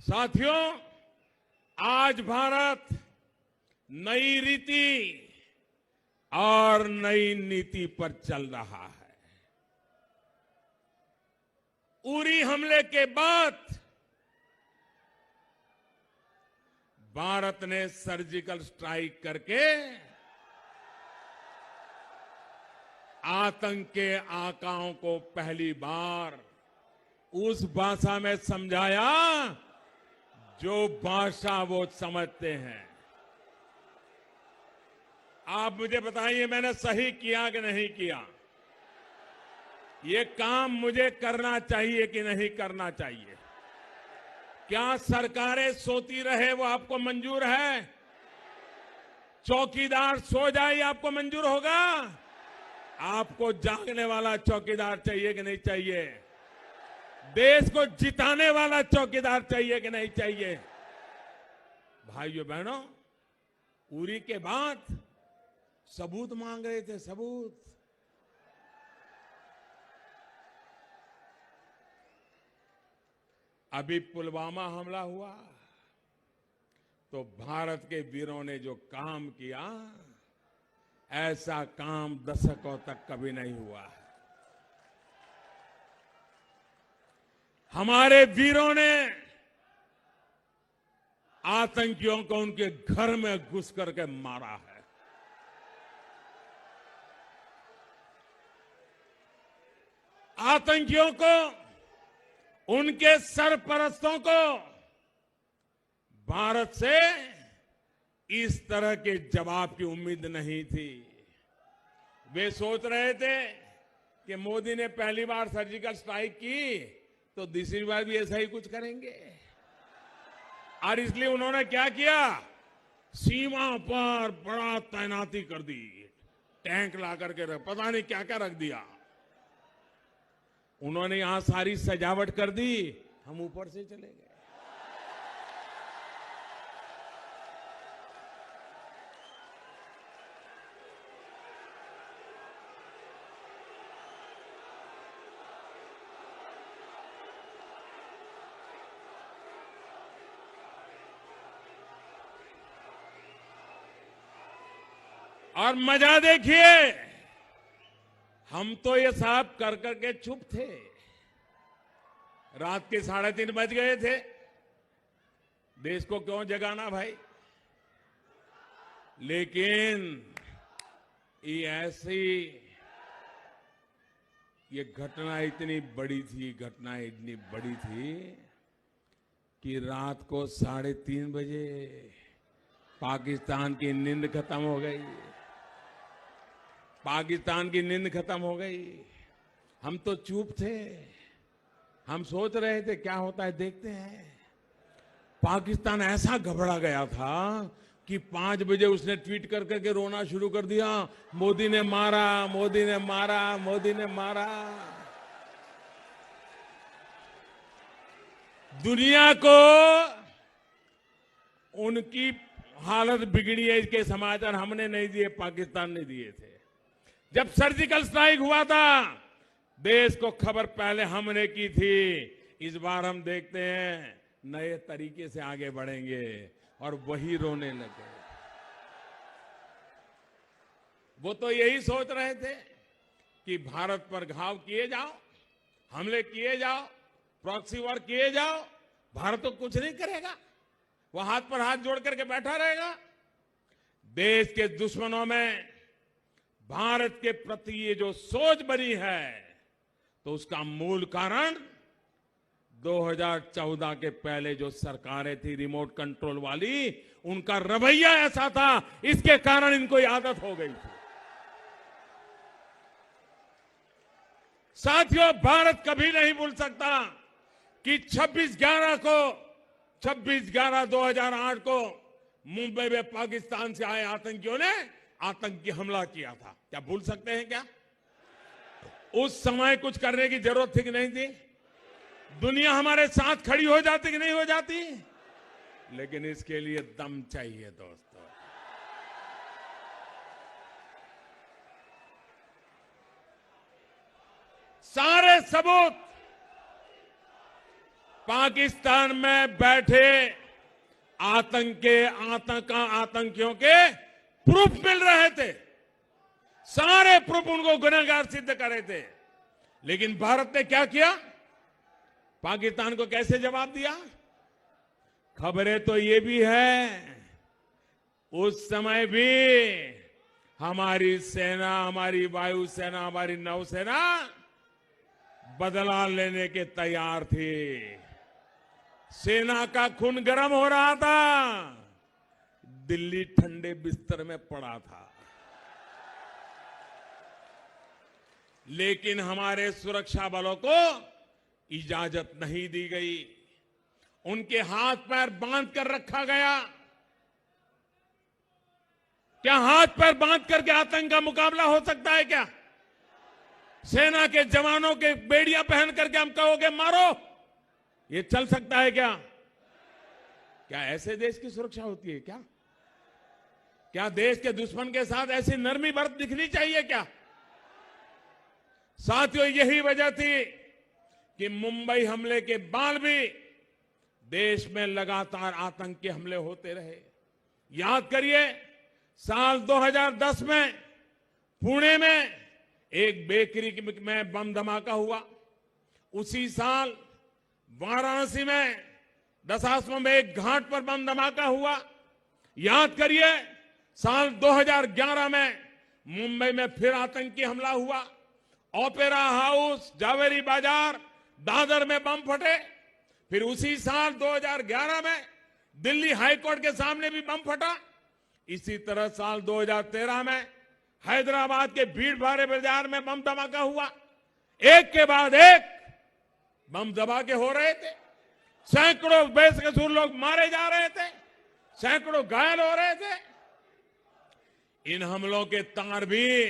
साथियों, आज भारत नई रीति और नई नीति पर चल रहा है। उरी हमले के बाद भारत ने सर्जिकल स्ट्राइक करके आतंक के आकाओं को पहली बार उस भाषा में समझाया जो भाषा वो समझते हैं। आप मुझे बताइए, मैंने सही किया कि नहीं किया? ये काम मुझे करना चाहिए कि नहीं करना चाहिए? क्या सरकारें सोती रहे वो आपको मंजूर है? चौकीदार सो जाए आपको मंजूर होगा? आपको जागने वाला चौकीदार चाहिए कि नहीं चाहिए? देश को जिताने वाला चौकीदार चाहिए कि नहीं चाहिए? भाइयों बहनों, उरी के बाद सबूत मांग रहे थे, सबूत। अभी पुलवामा हमला हुआ तो भारत के वीरों ने जो काम किया, ऐसा काम दशकों तक कभी नहीं हुआ है। हमारे वीरों ने आतंकियों को उनके घर में घुस करके मारा है। आतंकियों को, उनके सरपरस्तों को भारत से इस तरह के जवाब की उम्मीद नहीं थी। वे सोच रहे थे कि मोदी ने पहली बार सर्जिकल स्ट्राइक की तो दूसरी बार भी ऐसा ही कुछ करेंगे, और इसलिए उन्होंने क्या किया, सीमा पर बड़ा तैनाती कर दी, टैंक ला करके पता नहीं क्या क्या रख दिया। उन्होंने यहां सारी सजावट कर दी, हम ऊपर से चले गए। और मजा देखिए, हम तो ये साहब कर करके चुप थे। रात के 3:30 बज गए थे। देश को क्यों जगाना भाई? लेकिन ये घटना इतनी बड़ी थी, घटना इतनी बड़ी थी कि रात को 3:30 बजे पाकिस्तान की नींद खत्म हो गई। पाकिस्तान की नींद खत्म हो गई। हम तो चुप थे। हम सोच रहे थे क्या होता है देखते हैं। पाकिस्तान ऐसा घबरा गया था कि 5 बजे उसने ट्वीट कर करके रोना शुरू कर दिया, मोदी ने मारा, मोदी ने मारा, मोदी ने मारा। दुनिया को उनकी हालत बिगड़ी है इसके समाचार हमने नहीं दिए, पाकिस्तान ने दिए थे। जब सर्जिकल स्ट्राइक हुआ था, देश को खबर पहले हमने की थी। इस बार हम देखते हैं नए तरीके से आगे बढ़ेंगे, और वही रोने लगे। वो तो यही सोच रहे थे कि भारत पर घाव किए जाओ, हमले किए जाओ, प्रॉक्सी वॉर किए जाओ, भारत तो कुछ नहीं करेगा, वो हाथ पर हाथ जोड़ करके बैठा रहेगा। देश के दुश्मनों में भारत के प्रति ये जो सोच बनी है, तो उसका मूल कारण 2014 के पहले जो सरकारें थी रिमोट कंट्रोल वाली, उनका रवैया ऐसा था, इसके कारण इनको ये आदत हो गई थी। साथियों, भारत कभी नहीं भूल सकता कि 26/11/2008 को मुंबई में पाकिस्तान से आए आतंकियों ने आतंकी हमला किया था। क्या भूल सकते हैं क्या? उस समय कुछ करने की जरूरत थी कि नहीं थी? दुनिया हमारे साथ खड़ी हो जाती कि नहीं हो जाती? लेकिन इसके लिए दम चाहिए दोस्तों। सारे सबूत पाकिस्तान में बैठे आतंकियों के प्रूफ मिल रहे थे। सारे प्रूफ उनको गुनहगार सिद्ध कर रहे थे। लेकिन भारत ने क्या किया? पाकिस्तान को कैसे जवाब दिया? खबरें तो ये भी है, उस समय भी हमारी सेना, हमारी वायुसेना, हमारी नौसेना बदला लेने के तैयार थी। सेना का खून गर्म हो रहा था, दिल्ली ठंडे बिस्तर में पड़ा था। लेकिन हमारे सुरक्षा बलों को इजाजत नहीं दी गई। उनके हाथ पैर बांध कर रखा गया। क्या हाथ पैर बांध करके आतंक का मुकाबला हो सकता है क्या? सेना के जवानों के बेड़ियां पहन करके हम कहोगे मारो, ये चल सकता है क्या? क्या ऐसे देश की सुरक्षा होती है क्या? क्या देश के दुश्मन के साथ ऐसी नरमी बरत दिखनी चाहिए क्या? साथियों, यही वजह थी कि मुंबई हमले के बाद भी देश में लगातार आतंक के हमले होते रहे। याद करिए, साल 2010 में पुणे में एक बेकरी में बम धमाका हुआ। उसी साल वाराणसी में दशाश्वमेध में एक घाट पर बम धमाका हुआ। याद करिए, साल 2011 में मुंबई में फिर आतंकी हमला हुआ। ओपेरा हाउस, जावेरी बाजार, दादर में बम फटे। फिर उसी साल 2011 में दिल्ली हाईकोर्ट के सामने भी बम फटा। इसी तरह साल 2013 में हैदराबाद के भीड़ भाड़ बाजार में बम धमाका हुआ। एक के बाद एक बम धमाके हो रहे थे। सैकड़ों बेकसूर लोग मारे जा रहे थे, सैकड़ों घायल हो रहे थे। इन हमलों के तार भी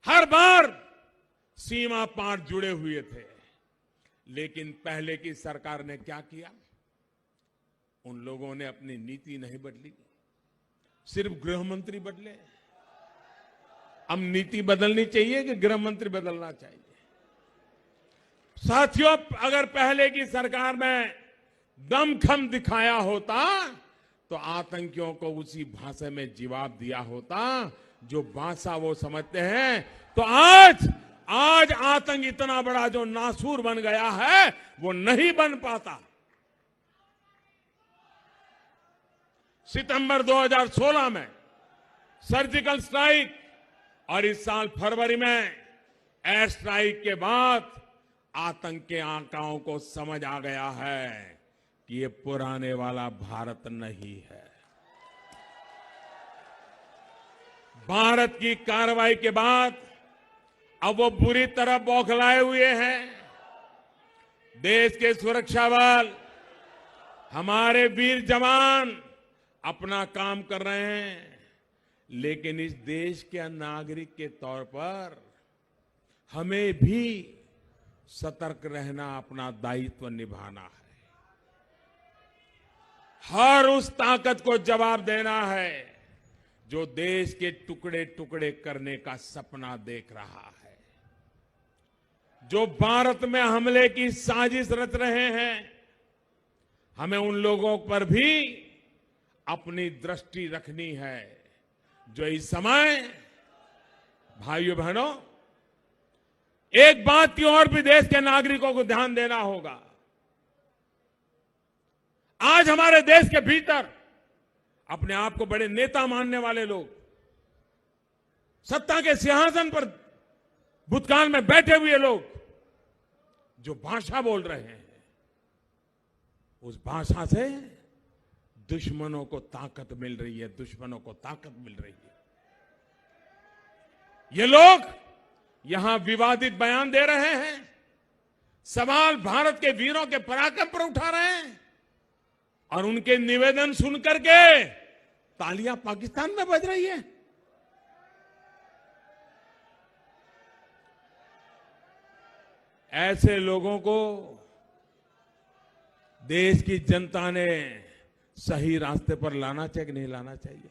हर बार सीमा पार जुड़े हुए थे। लेकिन पहले की सरकार ने क्या किया? उन लोगों ने अपनी नीति नहीं बदली, सिर्फ गृह मंत्री बदले। अब नीति बदलनी चाहिए कि गृह मंत्री बदलना चाहिए? साथियों, अगर पहले की सरकार में दमखम दिखाया होता तो आतंकियों को उसी भाषा में जवाब दिया होता जो भाषा वो समझते हैं। तो आज आतंक इतना बड़ा जो नासूर बन गया है वो नहीं बन पाता। सितंबर 2016 में सर्जिकल स्ट्राइक और इस साल फरवरी में एयर स्ट्राइक के बाद आतंक के आंकड़ों को समझ आ गया है कि ये पुराने वाला भारत नहीं है। भारत की कार्रवाई के बाद अब वो बुरी तरह बौखलाए हुए हैं। देश के सुरक्षा बल, हमारे वीर जवान अपना काम कर रहे हैं, लेकिन इस देश के नागरिक के तौर पर हमें भी सतर्क रहना, अपना दायित्व निभाना है। हर उस ताकत को जवाब देना है जो देश के टुकड़े टुकड़े करने का सपना देख रहा है, जो भारत में हमले की साजिश रच रहे हैं। हमें उन लोगों पर भी अपनी दृष्टि रखनी है जो इस समय, भाइयों बहनों, एक बात की और भी देश के नागरिकों को ध्यान देना होगा। आज हमारे देश के भीतर अपने आप को बड़े नेता मानने वाले लोग, सत्ता के सिंहासन पर भूतकाल में बैठे हुए लोग जो भाषा बोल रहे हैं, उस भाषा से दुश्मनों को ताकत मिल रही है, दुश्मनों को ताकत मिल रही है। ये लोग यहां विवादित बयान दे रहे हैं, सवाल भारत के वीरों के पराक्रम पर उठा रहे हैं और उनके निवेदन सुनकर के तालियां पाकिस्तान में बज रही है। ऐसे लोगों को देश की जनता ने सही रास्ते पर लाना चाहिए कि नहीं लाना चाहिए?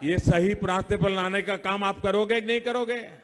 ये सही रास्ते पर लाने का काम आप करोगे कि नहीं करोगे?